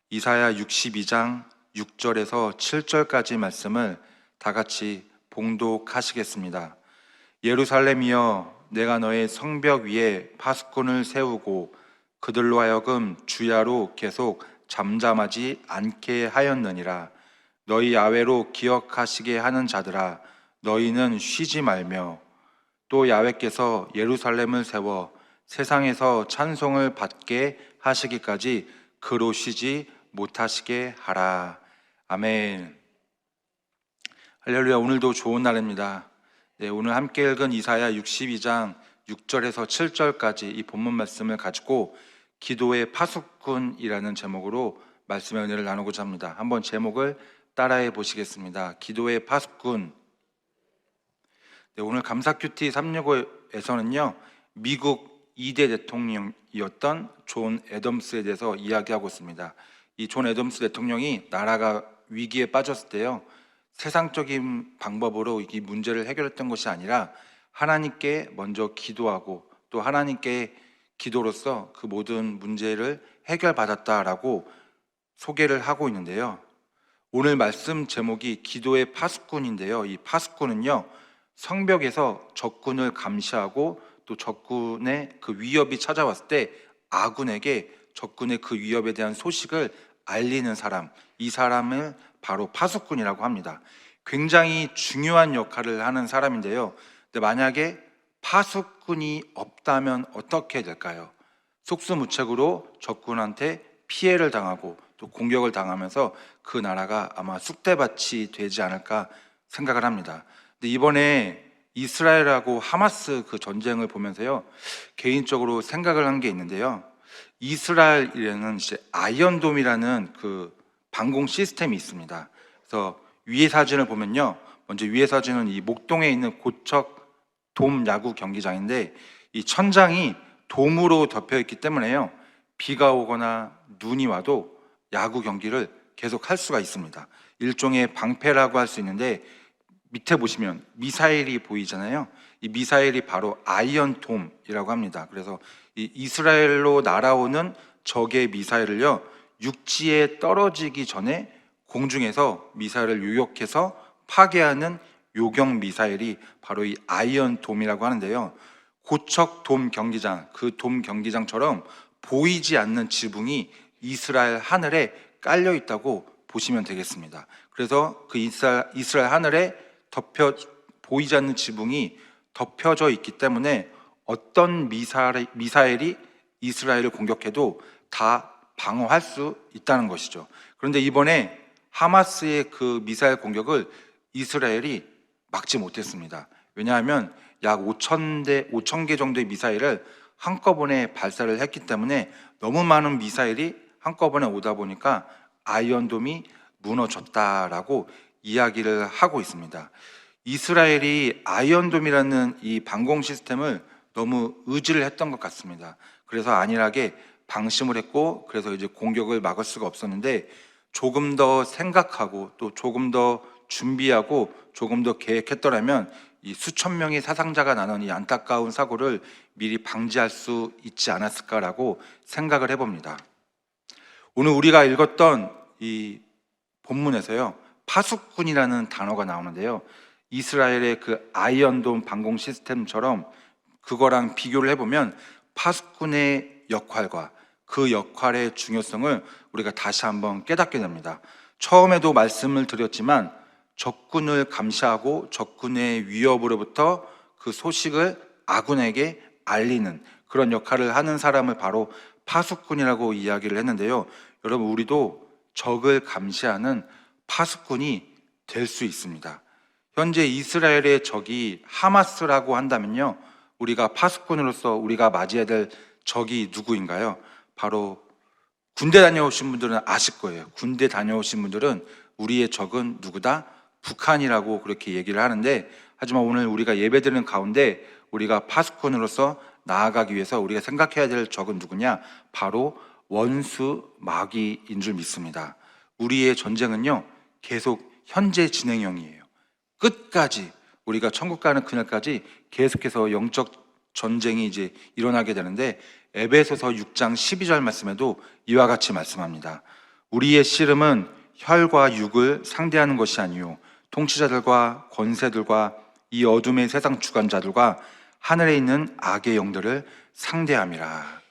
이사야 62장 6절에서 7절까지 말씀을 다 같이 봉독하시겠습니다. 예루살렘이여, 내가 너의 성벽 위에 파수꾼을 세우고 그들로 하여금 주야로 계속 잠잠하지 않게 하였느니라. 너희 야훼로 기억하시게 하는 자들아, 너희는 쉬지 말며 또 야훼께서 예루살렘을 세워 세상에서 찬송을 받게 하시기까지 그로 쉬지 못하시게 하라. 아멘. 할렐루야. 오늘도 좋은 날입니다. 오늘 함께 읽은 이사야 62장 6절에서 7절까지 이 본문 말씀을 가지고 기도의 파수꾼이라는 제목으로 말씀의 은혜를 나누고자 합니다. 한번 제목을 따라해 보시겠습니다. 기도의 파수꾼. 오늘 감사 큐티 365에서는요, 미국 2대 대통령이었던 존 애덤스에 대해서 이야기하고 있습니다. 이 존 애덤스 대통령이 나라가 위기에 빠졌을 때요, 세상적인 방법으로 이 문제를 해결했던 것이 아니라 하나님께 먼저 기도하고 또 하나님께 기도로서 그 모든 문제를 해결받았다라고 소개를 하고 있는데요, 오늘 말씀 제목이 기도의 파수꾼인데요, 이 파수꾼은요, 성벽에서 적군을 감시하고 또 적군의 그 위협이 찾아왔을 때 아군에게 적군의 그 위협에 대한 소식을 알리는 사람, 이 사람을 바로 파수꾼이라고 합니다. 굉장히 중요한 역할을 하는 사람인데요, 근데 만약에 파수꾼이 없다면 어떻게 될까요? 속수무책으로 적군한테 피해를 당하고 또 공격을 당하면서 그 나라가 아마 쑥대밭이 되지 않을까 생각을 합니다. 근데 이번에 이스라엘하고 하마스 그 전쟁을 보면서요, 개인적으로 생각을 한 게 있는데요, 이스라엘에는 이제 아이언돔이라는 그 방공 시스템이 있습니다. 그래서 위의 사진을 보면요, 먼저 위의 사진은 이 목동에 있는 고척 돔 야구 경기장인데, 이 천장이 돔으로 덮여 있기 때문에요, 비가 오거나 눈이 와도 야구 경기를 계속 할 수가 있습니다. 일종의 방패라고 할 수 있는데, 밑에 보시면 미사일이 보이잖아요. 이 미사일이 바로 아이언돔이라고 합니다. 그래서 이 이스라엘로 날아오는 적의 미사일을요, 육지에 떨어지기 전에 공중에서 미사일을 요격해서 파괴하는 요격 미사일이 바로 이 아이언돔이라고 하는데요, 고척 돔 경기장, 그 돔 경기장처럼 보이지 않는 지붕이 이스라엘 하늘에 깔려 있다고 보시면 되겠습니다. 그래서 그 이스라엘 하늘에 보이지 않는 지붕이 덮여져 있기 때문에 어떤 미사일이 이스라엘을 공격해도 다 방어할 수 있다는 것이죠. 그런데 이번에 하마스의 그 미사일 공격을 이스라엘이 막지 못했습니다. 왜냐하면 약 5,000개 정도의 미사일을 한꺼번에 발사를 했기 때문에 너무 많은 미사일이 한꺼번에 오다 보니까 아이언돔이 무너졌다라고 이야기를 하고 있습니다. 이스라엘이 아이언돔이라는 이 방공 시스템을 너무 의지를 했던 것 같습니다. 그래서 안일하게 방심을 했고, 그래서 이제 공격을 막을 수가 없었는데, 조금 더 생각하고 또 조금 더 준비하고 조금 더 계획했더라면 이 수천 명의 사상자가 나는 이 안타까운 사고를 미리 방지할 수 있지 않았을까라고 생각을 해봅니다. 오늘 우리가 읽었던 이 본문에서요, 파수꾼이라는 단어가 나오는데요, 이스라엘의 그 아이언돔 방공 시스템처럼 그거랑 비교를 해보면 파수꾼의 역할과 그 역할의 중요성을 우리가 다시 한번 깨닫게 됩니다. 처음에도 말씀을 드렸지만 적군을 감시하고 적군의 위협으로부터 그 소식을 아군에게 알리는 그런 역할을 하는 사람을 바로 파수꾼이라고 이야기를 했는데요, 여러분, 우리도 적을 감시하는 파수꾼이 될 수 있습니다. 현재 이스라엘의 적이 하마스라고 한다면요, 우리가 파수꾼으로서 우리가 맞이해야 될 적이 누구인가요? 바로 군대 다녀오신 분들은 아실 거예요. 군대 다녀오신 분들은 우리의 적은 누구다? 북한이라고 그렇게 얘기를 하는데, 하지만 오늘 우리가 예배드리는 가운데 우리가 파수꾼으로서 나아가기 위해서 우리가 생각해야 될 적은 누구냐? 바로 원수 마귀인 줄 믿습니다. 우리의 전쟁은요, 계속 현재 진행형이에요. 끝까지 우리가 천국 가는 그날까지 계속해서 영적 전쟁이 이제 일어나게 되는데, 에베소서 6장 12절 말씀에도 이와 같이 말씀합니다. 우리의 씨름은 혈과 육을 상대하는 것이 아니요 통치자들과 권세들과 이 어둠의 세상 주관자들과 하늘에 있는 악의 영들을 상대함이라.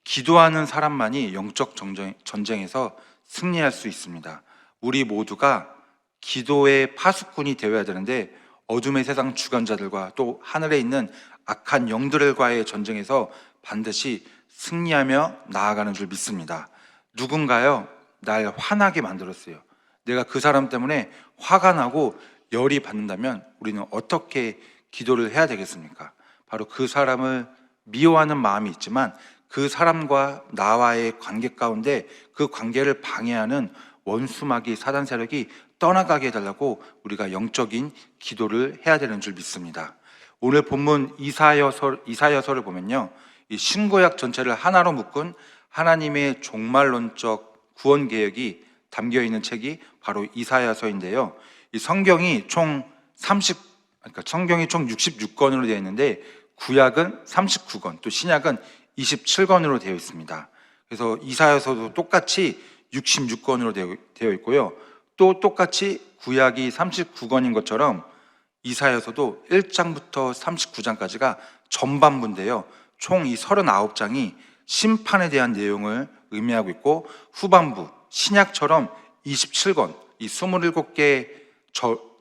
기도하는 사람만이 영적 전쟁에서 승리할 수 있습니다. 우리 모두가 기도의 파수꾼이 되어야 되는데 어둠의 세상 주관자들과 또 하늘에 있는 악한 영들과의 전쟁에서 반드시 승리하며 나아가는 줄 믿습니다. 누군가요, 날 화나게 만들었어요. 내가 그 사람 때문에 화가 나고 열이 받는다면 우리는 어떻게 기도를 해야 되겠습니까? 바로 그 사람을 미워하는 마음이 있지만 그 사람과 나와의 관계 가운데 그 관계를 방해하는 원수마귀 사단 세력이 떠나가게 해달라고 우리가 영적인 기도를 해야 되는 줄 믿습니다. 오늘 본문 이사야서를 보면요, 이 신구약 전체를 하나로 묶은 하나님의 종말론적 구원 계획이 담겨 있는 책이 바로 이사야서인데요. 이 성경이 총 66권으로 되어 있는데 구약은 39권, 또 신약은 27권으로 되어 있습니다. 그래서 이사야서도 똑같이 66권으로 되어 있고요. 또 똑같이 구약이 39권인 것처럼 이사야서도 1장부터 39장까지가 전반부인데요. 총 이 39장이 심판에 대한 내용을 의미하고 있고, 후반부 신약처럼 27권, 이 27개의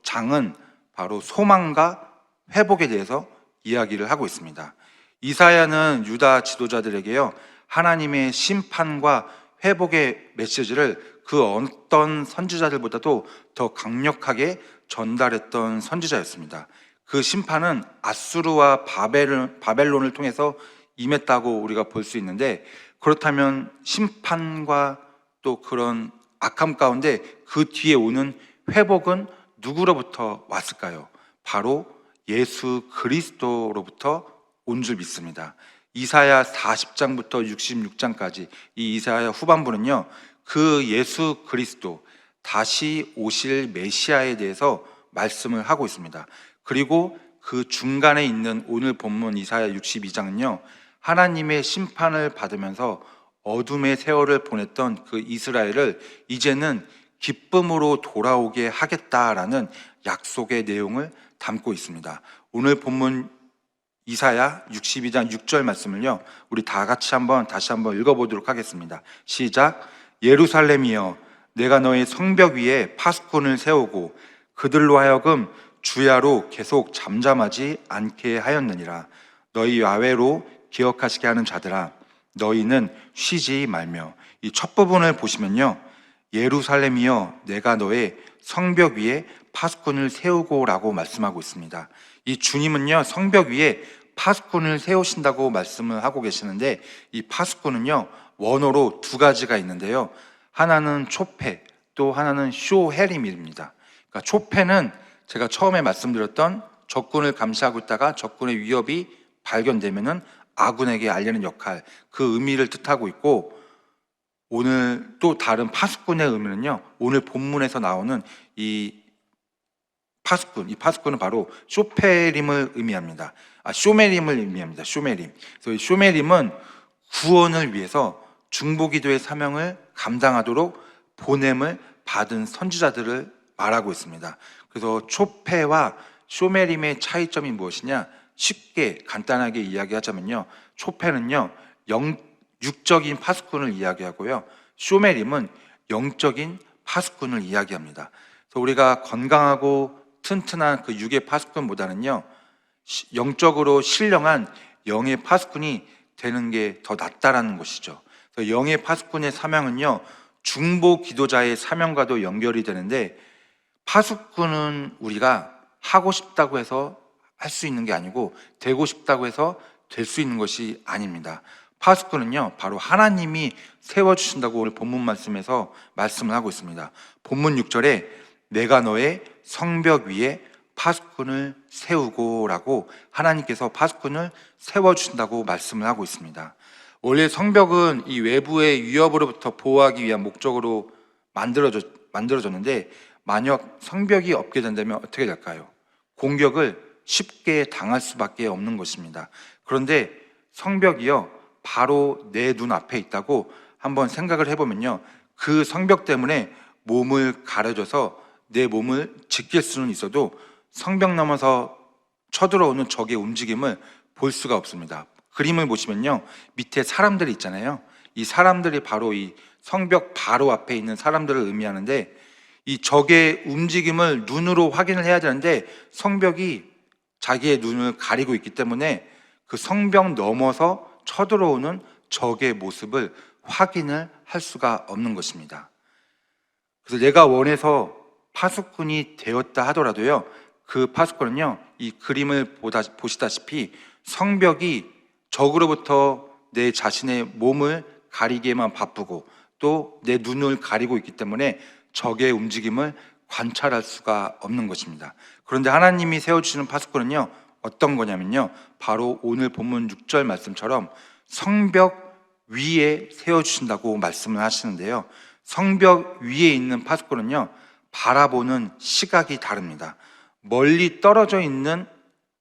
장은 바로 소망과 회복에 대해서 이야기를 하고 있습니다. 이사야는 유다 지도자들에게요, 하나님의 심판과 회복의 메시지를 그 어떤 선지자들보다도 더 강력하게 전달했던 선지자였습니다. 그 심판은 아수르와 바벨론을 통해서 임했다고 우리가 볼 수 있는데, 그렇다면 심판과 또 그런 악함 가운데 그 뒤에 오는 회복은 누구로부터 왔을까요? 바로 예수 그리스도로부터 온 줄 믿습니다. 이사야 40장부터 66장까지 이 이사야 후반부는요, 그 예수 그리스도, 다시 오실 메시아에 대해서 말씀을 하고 있습니다. 그리고 그 중간에 있는 오늘 본문 이사야 62장은요, 하나님의 심판을 받으면서 어둠의 세월을 보냈던 그 이스라엘을 이제는 기쁨으로 돌아오게 하겠다라는 약속의 내용을 담고 있습니다. 오늘 본문 이사야 62장 6절 말씀을요, 우리 다 같이 다시 한번 읽어보도록 하겠습니다. 시작. 예루살렘이여, 내가 너의 성벽 위에 파수꾼을 세우고 그들로 하여금 주야로 계속 잠잠하지 않게 하였느니라. 너희 야외로 기억하시게 하는 자들아, 너희는 쉬지 말며. 이 첫 부분을 보시면요, 예루살렘이여, 내가 너의 성벽 위에 파수꾼을 세우고 라고 말씀하고 있습니다. 이 주님은요, 성벽 위에 파수꾼을 세우신다고 말씀을 하고 계시는데, 이 파수꾼은요, 원어로 두 가지가 있는데요, 하나는 초페, 또 하나는 쇼헤림입니다. 그러니까 초페는 제가 처음에 말씀드렸던 적군을 감시하고 있다가 적군의 위협이 발견되면은 아군에게 알리는 역할, 그 의미를 뜻하고 있고, 오늘 또 다른 파수꾼의 의미는요, 오늘 본문에서 나오는 이 파수꾼은 바로 쇼페림을 의미합니다. 쇼메림을 의미합니다. 쇼메림. 그래서 이 쇼메림은 구원을 위해서 중보기도의 사명을 감당하도록 보냄을 받은 선지자들을 말하고 있습니다. 그래서 초페와 쇼메림의 차이점이 무엇이냐? 쉽게 간단하게 이야기하자면요, 초페는요, 육적인 파수꾼을 이야기하고요, 쇼메림은 영적인 파수꾼을 이야기합니다. 그래서 우리가 건강하고 튼튼한 그 육의 파수꾼보다는요, 영적으로 신령한 영의 파수꾼이 되는 게 더 낫다라는 것이죠. 그래서 영의 파수꾼의 사명은요, 중보 기도자의 사명과도 연결이 되는데, 파수꾼은 우리가 하고 싶다고 해서 할 수 있는 게 아니고 되고 싶다고 해서 될 수 있는 것이 아닙니다. 파수꾼은요, 바로 하나님이 세워주신다고 오늘 본문 말씀에서 말씀을 하고 있습니다. 본문 6절에 내가 너의 성벽 위에 파수꾼을 세우고 라고 하나님께서 파수꾼을 세워주신다고 말씀을 하고 있습니다. 원래 성벽은 이 외부의 위협으로부터 보호하기 위한 목적으로 만들어졌는데, 만약 성벽이 없게 된다면 어떻게 될까요? 공격을 쉽게 당할 수밖에 없는 것입니다. 그런데 성벽이요, 바로 내 눈앞에 있다고 한번 생각을 해보면요, 그 성벽 때문에 몸을 가려줘서 내 몸을 지킬 수는 있어도 성벽 넘어서 쳐들어오는 적의 움직임을 볼 수가 없습니다. 그림을 보시면요, 밑에 사람들이 있잖아요. 이 사람들이 바로 이 성벽 바로 앞에 있는 사람들을 의미하는데, 이 적의 움직임을 눈으로 확인을 해야 되는데 성벽이 자기의 눈을 가리고 있기 때문에 그 성벽 넘어서 쳐들어오는 적의 모습을 확인을 할 수가 없는 것입니다. 그래서 내가 원해서 파수꾼이 되었다 하더라도요, 그 파수꾼은요, 이 그림을 보시다시피 성벽이 적으로부터 내 자신의 몸을 가리기에만 바쁘고 또 내 눈을 가리고 있기 때문에 적의 움직임을 관찰할 수가 없는 것입니다. 그런데 하나님이 세워주시는 파수꾼은요, 어떤 거냐면요, 바로 오늘 본문 6절 말씀처럼 성벽 위에 세워주신다고 말씀을 하시는데요, 성벽 위에 있는 파수꾼은요, 바라보는 시각이 다릅니다. 멀리 떨어져 있는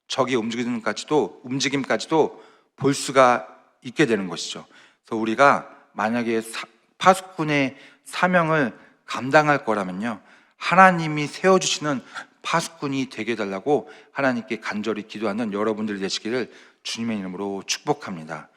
적의 움직임까지도 볼 수가 있게 되는 것이죠. 그래서 우리가 만약에 파수꾼의 사명을 감당할 거라면요, 하나님이 세워주시는 파수꾼이 되게 해달라고 하나님께 간절히 기도하는 여러분들이 되시기를 주님의 이름으로 축복합니다.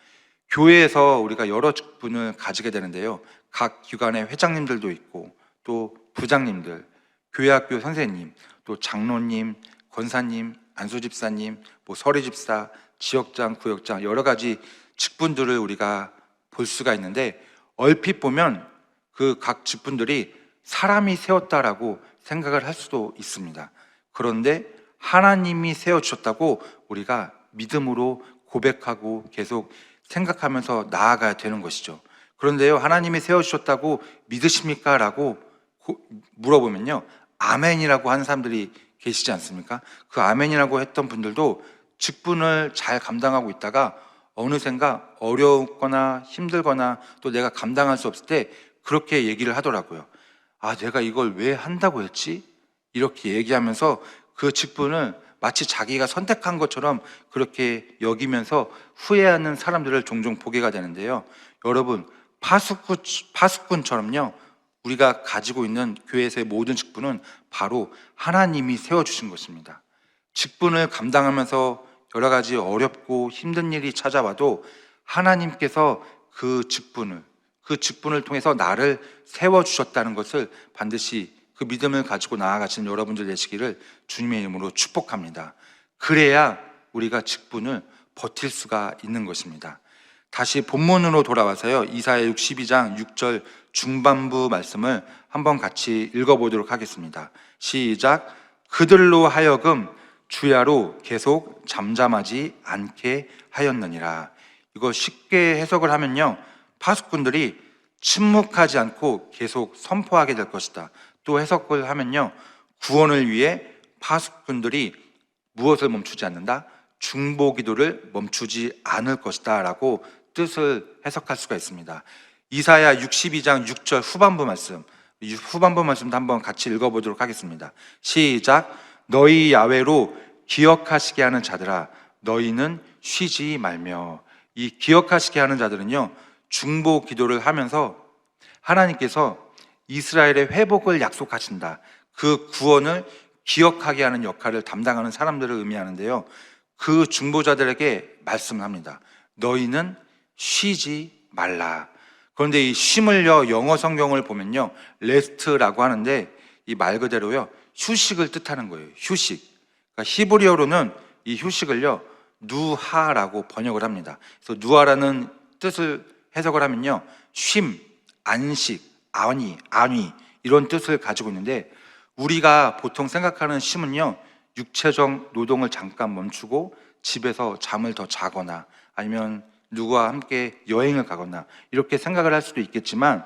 교회에서 우리가 여러 직분을 가지게 되는데요, 각 기관의 회장님들도 있고 또 부장님들, 교회학교 선생님, 또 장로님, 권사님, 안수집사님, 서리집사, 지역장, 구역장, 여러 가지 직분들을 우리가 볼 수가 있는데, 얼핏 보면 그 각 직분들이 사람이 세웠다라고 생각을 할 수도 있습니다. 그런데 하나님이 세워주셨다고 우리가 믿음으로 고백하고 계속 생각하면서 나아가야 되는 것이죠. 그런데요, 하나님이 세워주셨다고 믿으십니까? 라고 물어보면요, 아멘이라고 하는 사람들이 계시지 않습니까? 그 아멘이라고 했던 분들도 직분을 잘 감당하고 있다가 어느샌가 어렵거나 힘들거나 또 내가 감당할 수 없을 때 그렇게 얘기를 하더라고요. 아, 내가 이걸 왜 한다고 했지? 이렇게 얘기하면서 그 직분을 마치 자기가 선택한 것처럼 그렇게 여기면서 후회하는 사람들을 종종 보게가 되는데요, 여러분, 파수꾼처럼요, 우리가 가지고 있는 교회에서의 모든 직분은 바로 하나님이 세워주신 것입니다. 직분을 감당하면서 여러 가지 어렵고 힘든 일이 찾아와도 하나님께서 그 직분을 통해서 나를 세워주셨다는 것을 반드시 그 믿음을 가지고 나아가시는 여러분들 되시기를 주님의 이름으로 축복합니다. 그래야 우리가 직분을 버틸 수가 있는 것입니다. 다시 본문으로 돌아와서요, 이사야 62장 6절 중반부 말씀을 한번 같이 읽어보도록 하겠습니다. 시작. 그들로 하여금 주야로 계속 잠잠하지 않게 하였느니라. 이거 쉽게 해석을 하면요, 파수꾼들이 침묵하지 않고 계속 선포하게 될 것이다. 또 해석을 하면요, 구원을 위해 파수꾼들이 무엇을 멈추지 않는다? 중보기도를 멈추지 않을 것이다 라고 뜻을 해석할 수가 있습니다. 이사야 62장 6절 후반부 말씀도 한번 같이 읽어보도록 하겠습니다. 시작. 너희 야외로 기억하시게 하는 자들아, 너희는 쉬지 말며. 이 기억하시게 하는 자들은요, 중보 기도를 하면서 하나님께서 이스라엘의 회복을 약속하신다, 그 구원을 기억하게 하는 역할을 담당하는 사람들을 의미하는데요, 그 중보자들에게 말씀을 합니다. 너희는 쉬지 말라. 그런데 이 쉼을요, 영어 성경을 보면요, 레스트라고 하는데 이 말 그대로요, 휴식을 뜻하는 거예요. 휴식. 그러니까 히브리어로는 이 휴식을요, 누하라고 번역을 합니다. 그래서 누하라는 뜻을 해석을 하면요, 쉼, 안식, 안위 이런 뜻을 가지고 있는데, 우리가 보통 생각하는 쉼은요, 육체적 노동을 잠깐 멈추고 집에서 잠을 더 자거나 아니면 누구와 함께 여행을 가거나 이렇게 생각을 할 수도 있겠지만,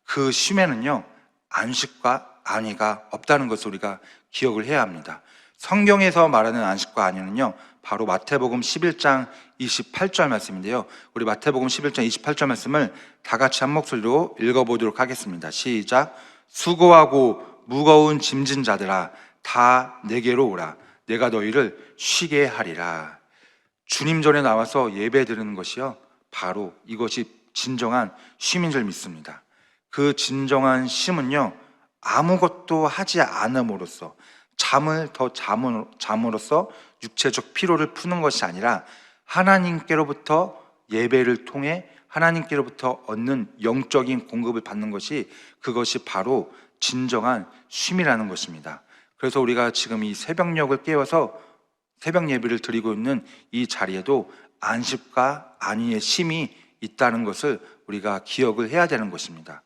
그 쉼에는요, 안식과 안위가 없다는 것을 우리가 기억을 해야 합니다. 성경에서 말하는 안식과 안위는요, 바로 마태복음 11장 28절 말씀인데요, 우리 마태복음 11장 28절 말씀을 다 같이 한 목소리로 읽어보도록 하겠습니다. 시작. 수고하고 무거운 짐진 자들아, 다 내게로 오라. 내가 너희를 쉬게 하리라. 주님 전에 나와서 예배 드리는 것이요, 바로 이것이 진정한 쉼인 줄 믿습니다. 그 진정한 쉼은요, 아무것도 하지 않음으로써, 잠을 더 잠으로써 육체적 피로를 푸는 것이 아니라 하나님께로부터 예배를 통해 하나님께로부터 얻는 영적인 공급을 받는 것이, 그것이 바로 진정한 쉼이라는 것입니다. 그래서 우리가 지금 이 새벽녘을 깨워서 새벽 예배를 드리고 있는 이 자리에도 안식과 안위의 쉼이 있다는 것을 우리가 기억을 해야 되는 것입니다.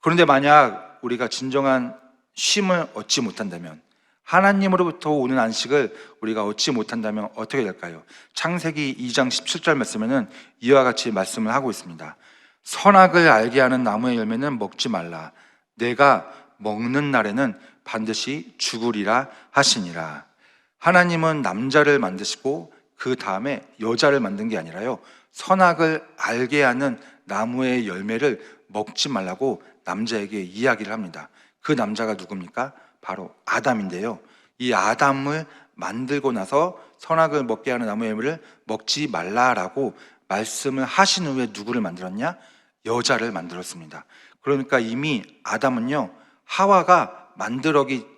그런데 만약 우리가 진정한 쉼을 얻지 못한다면, 하나님으로부터 오는 안식을 우리가 얻지 못한다면 어떻게 될까요? 창세기 2장 17절 말씀에는 이와 같이 말씀을 하고 있습니다. 선악을 알게 하는 나무의 열매는 먹지 말라. 내가 먹는 날에는 반드시 죽으리라 하시니라. 하나님은 남자를 만드시고 그 다음에 여자를 만든 게 아니라요, 선악을 알게 하는 나무의 열매를 먹지 말라고 남자에게 이야기를 합니다. 그 남자가 누굽니까? 바로 아담인데요, 이 아담을 만들고 나서 선악을 먹게 하는 나무의 열매를 먹지 말라라고 말씀을 하신 후에 누구를 만들었냐? 여자를 만들었습니다. 그러니까 이미 아담은요, 하와가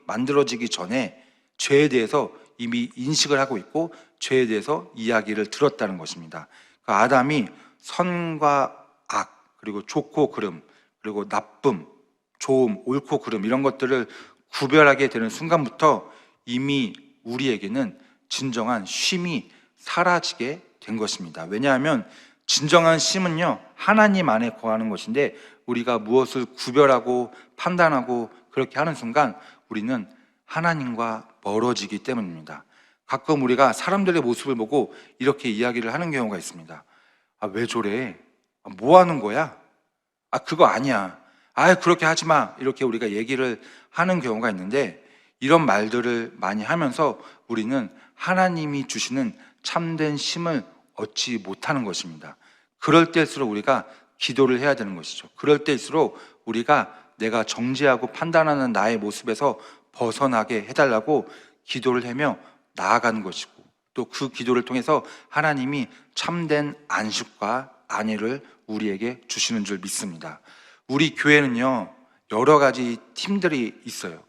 만들어지기 전에 죄에 대해서 이미 인식을 하고 있고 죄에 대해서 이야기를 들었다는 것입니다. 그러니까 아담이 선과 악, 그리고 좋고 그름, 그리고 나쁨, 좋음, 옳고 그름, 이런 것들을 구별하게 되는 순간부터 이미 우리에게는 진정한 쉼이 사라지게 된 것입니다. 왜냐하면 진정한 쉼은요, 하나님 안에 거하는 것인데, 우리가 무엇을 구별하고 판단하고 그렇게 하는 순간 우리는 하나님과 멀어지기 때문입니다. 가끔 우리가 사람들의 모습을 보고 이렇게 이야기를 하는 경우가 있습니다. 아, 왜 저래? 아, 뭐 하는 거야? 아, 그거 아니야. 아, 그렇게 하지 마. 이렇게 우리가 얘기를 하는 경우가 있는데, 이런 말들을 많이 하면서 우리는 하나님이 주시는 참된 쉼을 얻지 못하는 것입니다. 그럴 때일수록 우리가 기도를 해야 되는 것이죠. 그럴 때일수록 우리가 내가 정죄하고 판단하는 나의 모습에서 벗어나게 해달라고 기도를 하며 나아가는 것이고, 또 그 기도를 통해서 하나님이 참된 안식과 안위를 우리에게 주시는 줄 믿습니다. 우리 교회는요, 여러 가지 팀들이 있어요.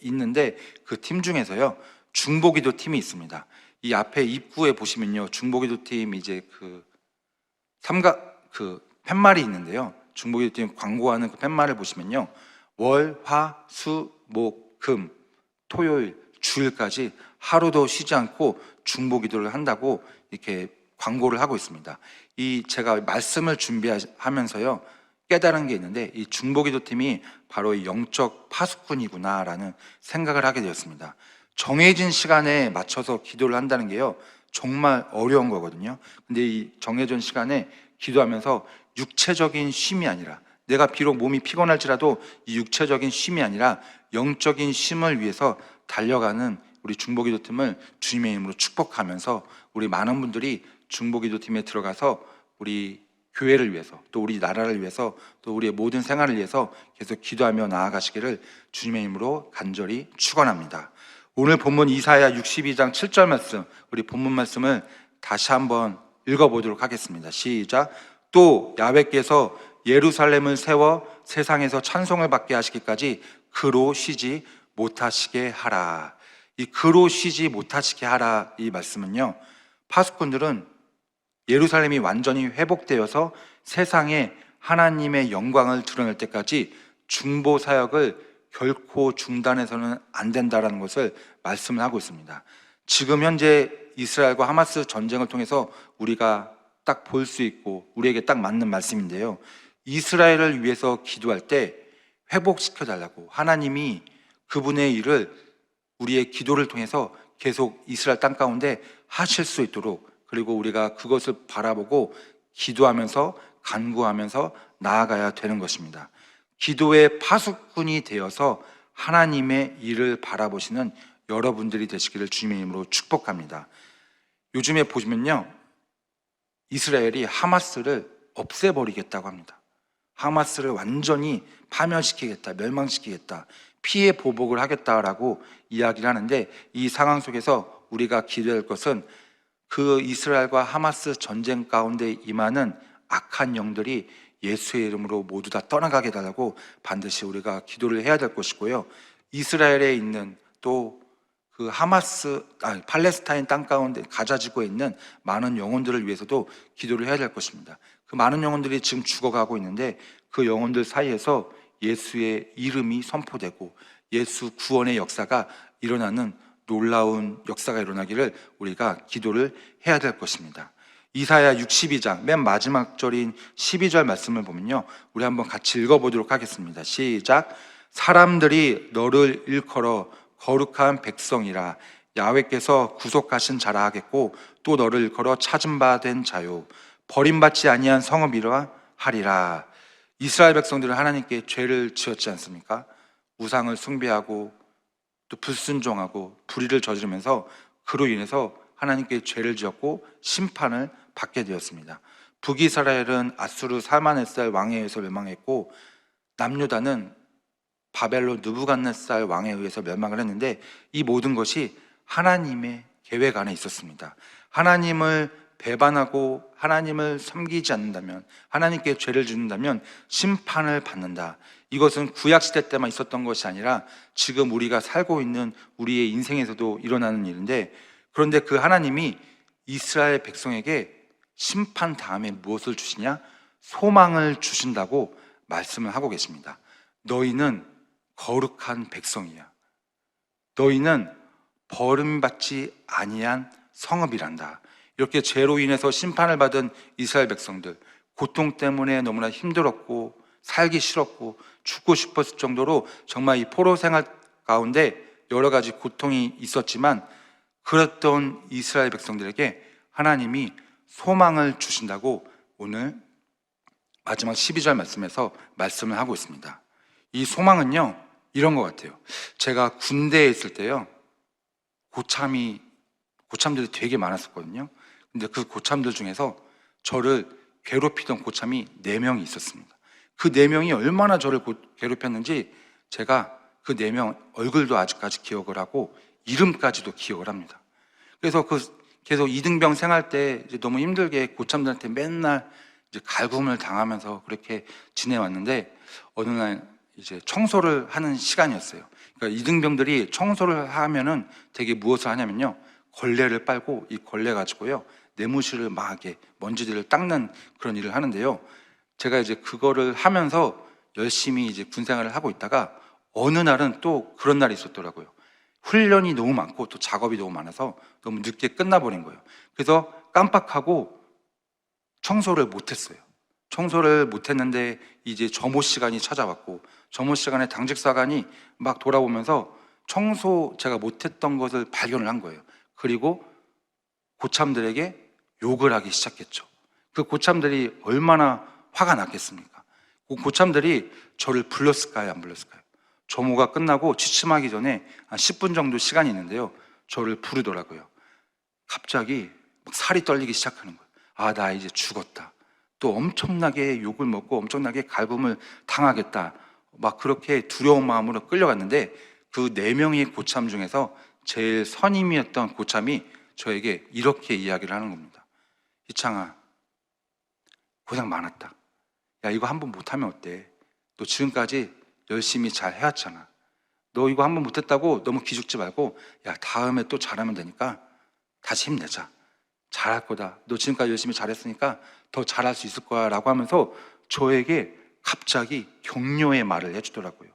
있는데 그 팀 중에서요, 중보기도 팀이 있습니다. 이 앞에 입구에 보시면요, 중보기도 팀 이제 그 팻말이 있는데요, 중보기도 팀 광고하는 그 팻말을 보시면요, 월, 화, 수, 목, 금, 토요일, 주일까지 하루도 쉬지 않고 중보기도를 한다고 이렇게 광고를 하고 있습니다. 제가 말씀을 준비하면서요, 깨달은 게 있는데, 이 중보기도 팀이 바로 이 영적 파수꾼이구나라는 생각을 하게 되었습니다. 정해진 시간에 맞춰서 기도를 한다는 게요, 정말 어려운 거거든요. 근데 이 정해진 시간에 기도하면서 육체적인 쉼이 아니라, 내가 비록 몸이 피곤할지라도 이 육체적인 쉼이 아니라 영적인 쉼을 위해서 달려가는 우리 중보기도 팀을 주님의 이름으로 축복하면서, 우리 많은 분들이 중보기도 팀에 들어가서 우리 교회를 위해서, 또 우리 나라를 위해서, 또 우리의 모든 생활을 위해서 계속 기도하며 나아가시기를 주님의 이름으로 간절히 축원합니다. 오늘 본문 이사야 62장 7절 말씀, 우리 본문 말씀을 다시 한번 읽어보도록 하겠습니다. 시작. 또 야훼께서 예루살렘을 세워 세상에서 찬송을 받게 하시기까지 그로 쉬지 못하시게 하라. 이 그로 쉬지 못하시게 하라, 이 말씀은요, 파수꾼들은 예루살렘이 완전히 회복되어서 세상에 하나님의 영광을 드러낼 때까지 중보 사역을 결코 중단해서는 안 된다라는 것을 말씀을 하고 있습니다. 지금 현재 이스라엘과 하마스 전쟁을 통해서 우리가 딱 볼 수 있고 우리에게 딱 맞는 말씀인데요, 이스라엘을 위해서 기도할 때 회복시켜 달라고 하나님이 그분의 일을 우리의 기도를 통해서 계속 이스라엘 땅 가운데 하실 수 있도록, 그리고 우리가 그것을 바라보고 기도하면서 간구하면서 나아가야 되는 것입니다. 기도의 파수꾼이 되어서 하나님의 일을 바라보시는 여러분들이 되시기를 주님의 이름으로 축복합니다. 요즘에 보시면요, 이스라엘이 하마스를 없애버리겠다고 합니다. 하마스를 완전히 파멸시키겠다, 멸망시키겠다, 피해 보복을 하겠다라고 이야기를 하는데, 이 상황 속에서 우리가 기도할 것은 그 이스라엘과 하마스 전쟁 가운데 임하는 악한 영들이 예수의 이름으로 모두 다 떠나가게 해달라고 반드시 우리가 기도를 해야 될 것이고요. 이스라엘에 있는 또 그 팔레스타인 땅 가운데 가자지구에 있는 많은 영혼들을 위해서도 기도를 해야 될 것입니다. 그 많은 영혼들이 지금 죽어가고 있는데 그 영혼들 사이에서 예수의 이름이 선포되고 예수 구원의 역사가 일어나는 놀라운 역사가 일어나기를 우리가 기도를 해야 될 것입니다. 이사야 62장 맨 마지막 절인 12절 말씀을 보면요, 우리 한번 같이 읽어보도록 하겠습니다. 시작. 사람들이 너를 일컬어 거룩한 백성이라 야훼께서 구속하신 자라 하겠고 또 너를 일컬어 찾은 바 된 자요 버림받지 아니한 성읍이라 하리라. 이스라엘 백성들은 하나님께 죄를 지었지 않습니까? 우상을 숭배하고 또 불순종하고 불의를 저지르면서 그로 인해서 하나님께 죄를 지었고 심판을 받게 되었습니다. 북이스라엘은 아수르 살마네살 왕에 의해서 멸망했고 남유다는 바벨론 느부갓네살 왕에 의해서 멸망을 했는데 이 모든 것이 하나님의 계획 안에 있었습니다. 하나님을 배반하고 하나님을 섬기지 않는다면, 하나님께 죄를 짓는다면 심판을 받는다. 이것은 구약시대 때만 있었던 것이 아니라 지금 우리가 살고 있는 우리의 인생에서도 일어나는 일인데, 그런데 그 하나님이 이스라엘 백성에게 심판 다음에 무엇을 주시냐? 소망을 주신다고 말씀을 하고 계십니다. 너희는 거룩한 백성이야. 너희는 버림받지 아니한 성읍이란다. 이렇게 죄로 인해서 심판을 받은 이스라엘 백성들, 고통 때문에 너무나 힘들었고 살기 싫었고 죽고 싶었을 정도로 정말 이 포로 생활 가운데 여러 가지 고통이 있었지만, 그랬던 이스라엘 백성들에게 하나님이 소망을 주신다고 오늘 마지막 12절 말씀에서 말씀을 하고 있습니다. 이 소망은요, 이런 것 같아요. 제가 군대에 있을 때요, 고참들이 되게 많았었거든요. 근데 그 고참들 중에서 저를 괴롭히던 고참이 4명이 있었습니다. 그 4명이 얼마나 저를 괴롭혔는지 제가 그 4명 얼굴도 아직까지 기억을 하고 이름까지도 기억을 합니다. 그래서 계속 이등병 생활 때 이제 너무 힘들게 고참들한테 맨날 이제 갈굼을 당하면서 그렇게 지내왔는데, 어느 날 이제 청소를 하는 시간이었어요. 그러니까 이등병들이 청소를 하면은 되게 무엇을 하냐면요, 걸레를 빨고 이 걸레 가지고요 내무실을 막 이렇게 먼지들을 닦는 그런 일을 하는데요, 제가 이제 그거를 하면서 열심히 이제 군 생활을 하고 있다가 어느 날은 또 그런 날이 있었더라고요. 훈련이 너무 많고 또 작업이 너무 많아서 너무 늦게 끝나버린 거예요. 그래서 깜빡하고 청소를 못했어요. 청소를 못했는데 이제 점호 시간이 찾아왔고, 점호 시간에 당직사관이 막 돌아보면서 제가 못했던 것을 발견을 한 거예요. 그리고 고참들에게 욕을 하기 시작했죠. 그 고참들이 얼마나 화가 났겠습니까? 그 고참들이 저를 불렀을까요, 안 불렀을까요? 점호가 끝나고 취침하기 전에 한 10분 정도 시간이 있는데요, 저를 부르더라고요. 갑자기 막 살이 떨리기 시작하는 거예요. 아, 나 이제 죽었다. 또 엄청나게 욕을 먹고 엄청나게 갈굼을 당하겠다. 막 그렇게 두려운 마음으로 끌려갔는데, 그 4명의 고참 중에서 제일 선임이었던 고참이 저에게 이렇게 이야기를 하는 겁니다. 희창아, 고생 많았다. 야, 이거 한번 못하면 어때? 너 지금까지 열심히 잘 해왔잖아. 너 이거 한번 못했다고 너무 기죽지 말고, 야, 다음에 또 잘하면 되니까 다시 힘내자. 잘할 거다. 너 지금까지 열심히 잘했으니까 더 잘할 수 있을 거야 라고 하면서 저에게 갑자기 격려의 말을 해주더라고요.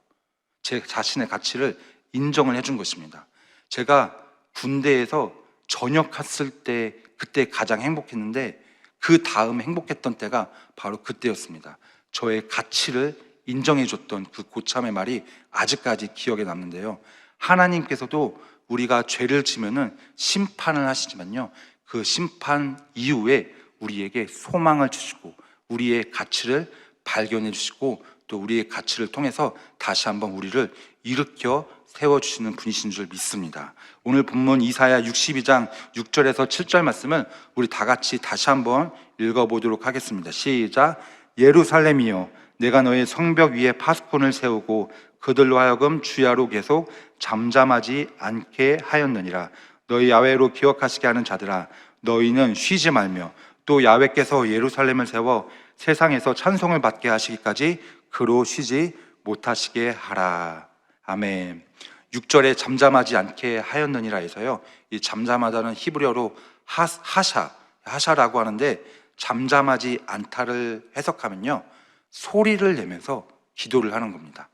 제 자신의 가치를 인정을 해준 것입니다. 제가 군대에서 전역했을 때 그때 가장 행복했는데, 그 다음 행복했던 때가 바로 그때였습니다. 저의 가치를 인정해줬던 그 고참의 말이 아직까지 기억에 남는데요, 하나님께서도 우리가 죄를 지면은 심판을 하시지만요, 그 심판 이후에 우리에게 소망을 주시고 우리의 가치를 발견해 주시고 또 우리의 가치를 통해서 다시 한번 우리를 일으켜 세워주시는 분이신 줄 믿습니다. 오늘 본문 이사야 62장 6절에서 7절 말씀을 우리 다 같이 다시 한번 읽어보도록 하겠습니다. 시작. 예루살렘이여, 내가 너의 성벽 위에 파수꾼을 세우고 그들로 하여금 주야로 계속 잠잠하지 않게 하였느니라. 너희 야훼로 기억하시게 하는 자들아, 너희는 쉬지 말며 또 야훼께서 예루살렘을 세워 세상에서 찬송을 받게 하시기까지 그로 쉬지 못하시게 하라. 아멘. 6절에 잠잠하지 않게 하였느니라 해서요, 이 잠잠하다는 히브리어로 하샤라고 하는데, 잠잠하지 않다를 해석하면요, 소리를 내면서 기도를 하는 겁니다.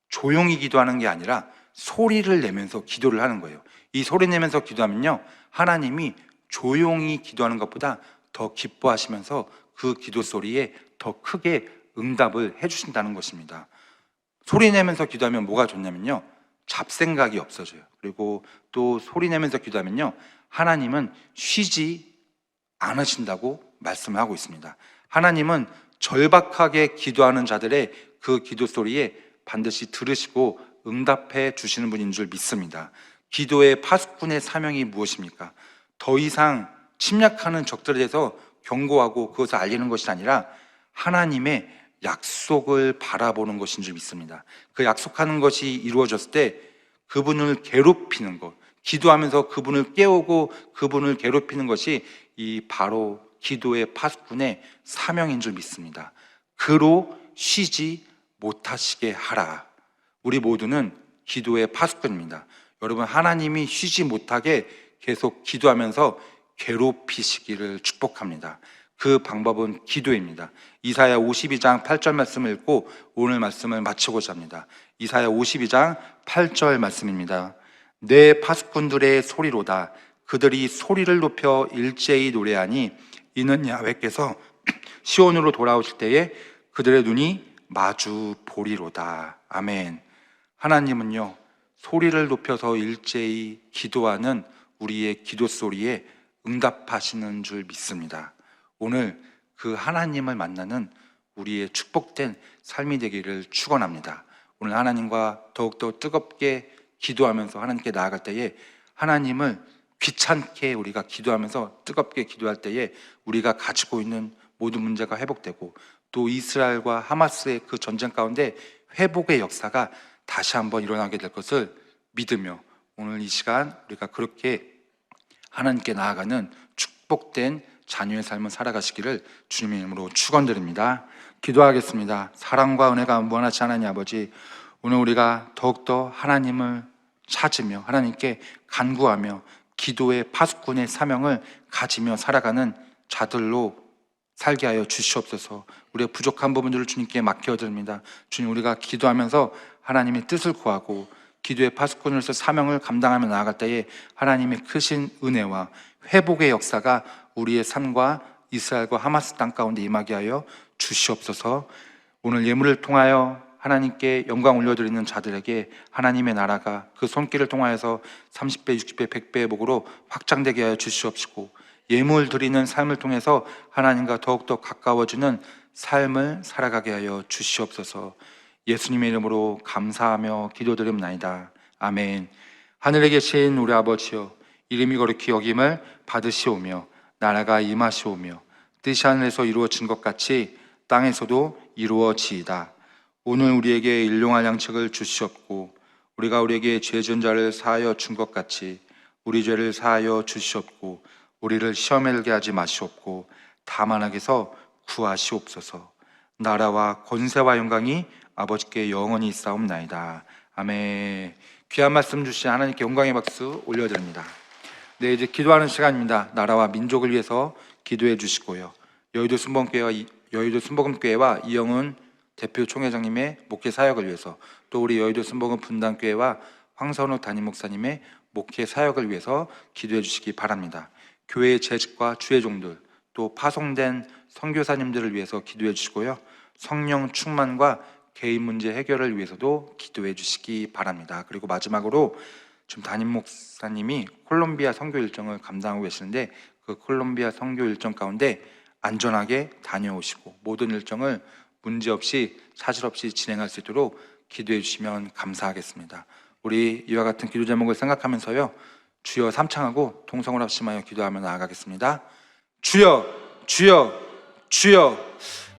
조용히 기도하는 게 아니라 소리를 내면서 기도를 하는 거예요. 이 소리 내면서 기도하면요, 하나님이 조용히 기도하는 것보다 더 기뻐하시면서 그 기도 소리에 더 크게 응답을 해주신다는 것입니다. 소리 내면서 기도하면 뭐가 좋냐면요, 잡생각이 없어져요. 그리고 또 소리 내면서 기도하면요, 하나님은 쉬지 않으신다고 말씀을 하고 있습니다. 하나님은 절박하게 기도하는 자들의 그 기도 소리에 반드시 들으시고 응답해 주시는 분인 줄 믿습니다. 기도의 파수꾼의 사명이 무엇입니까? 더 이상 침략하는 적들에 대해서 경고하고 그것을 알리는 것이 아니라 하나님의 약속을 바라보는 것인 줄 믿습니다. 그 약속하는 것이 이루어졌을 때 그분을 괴롭히는 것, 기도하면서 그분을 깨우고 그분을 괴롭히는 것이 이 바로 기도의 파수꾼의 사명인 줄 믿습니다. 그로 쉬지 못하시게 하라. 우리 모두는 기도의 파수꾼입니다. 여러분, 하나님이 쉬지 못하게 계속 기도하면서 괴롭히시기를 축복합니다. 그 방법은 기도입니다. 이사야 52장 8절 말씀을 읽고 오늘 말씀을 마치고자 합니다. 이사야 52장 8절 말씀입니다. 내 파수꾼들의 소리로다. 그들이 소리를 높여 일제히 노래하니 이는 야훼께서 시온으로 돌아오실 때에 그들의 눈이 마주 보리로다. 아멘. 하나님은요, 소리를 높여서 일제히 기도하는 우리의 기도 소리에 응답하시는 줄 믿습니다. 오늘 그 하나님을 만나는 우리의 축복된 삶이 되기를 축원합니다. 오늘 하나님과 더욱더 뜨겁게 기도하면서 하나님께 나아갈 때에 하나님을 귀찮게 우리가 기도하면서 뜨겁게 기도할 때에 우리가 가지고 있는 모든 문제가 회복되고, 또 이스라엘과 하마스의 그 전쟁 가운데 회복의 역사가 다시 한번 일어나게 될 것을 믿으며 오늘 이 시간 우리가 그렇게 하나님께 나아가는 축복된 자녀의 삶을 살아가시기를 주님의 이름으로 축원드립니다. 기도하겠습니다. 사랑과 은혜가 무한하시 하나님 아버지, 오늘 우리가 더욱더 하나님을 찾으며 하나님께 간구하며 기도의 파수꾼의 사명을 가지며 살아가는 자들로 살게 하여 주시옵소서. 우리의 부족한 부분들을 주님께 맡겨드립니다. 주님, 우리가 기도하면서 하나님의 뜻을 구하고 기도의 파수꾼으로서 사명을 감당하며 나아갈 때에 하나님의 크신 은혜와 회복의 역사가 우리의 삶과 이스라엘과 하마스 땅 가운데 임하게 하여 주시옵소서. 오늘 예물을 통하여 하나님께 영광 올려드리는 자들에게 하나님의 나라가 그 손길을 통하여서 30배, 60배, 100배의 복으로 확장되게 하여 주시옵시고, 예물 드리는 삶을 통해서 하나님과 더욱더 가까워지는 삶을 살아가게 하여 주시옵소서. 예수님의 이름으로 감사하며 기도드립나이다. 아멘. 하늘에 계신 우리 아버지여, 이름이 거룩히 여김을 받으시오며 나라가 임하시오며 뜻이 하늘에서 이루어진 것 같이 땅에서도 이루어지이다. 오늘 우리에게 일용할 양식을 주시옵고 우리가 우리에게 죄 지은 자를 사하여 준 것 같이 우리 죄를 사하여 주시옵고 우리를 시험에 들게 하지 마시옵고 다만 악에서 구하시옵소서. 나라와 권세와 영광이 아버지께 영원히 있사옵나이다. 아멘. 귀한 말씀 주신 하나님께 영광의 박수 올려드립니다. 네, 이제 기도하는 시간입니다. 나라와 민족을 위해서 기도해 주시고요, 여의도 순복음교회와 이영은 대표 총회장님의 목회 사역을 위해서, 또 우리 여의도 순복음 분당교회와 황선우 담임 목사님의 목회 사역을 위해서 기도해 주시기 바랍니다. 교회의 재직과 주의 종들, 또 파송된 선교사님들을 위해서 기도해 주시고요, 성령 충만과 개인 문제 해결을 위해서도 기도해 주시기 바랍니다. 그리고 마지막으로 지금 담임 목사님이 콜롬비아 선교 일정을 감당하고 계시는데 그 콜롬비아 선교 일정 가운데 안전하게 다녀오시고 모든 일정을 문제없이 사실 없이 진행할 수 있도록 기도해 주시면 감사하겠습니다. 우리 이와 같은 기도 제목을 생각하면서요, 주여 삼창하고 통성을 합심하여 기도하며 나아가겠습니다. 주여, 주여, 주여.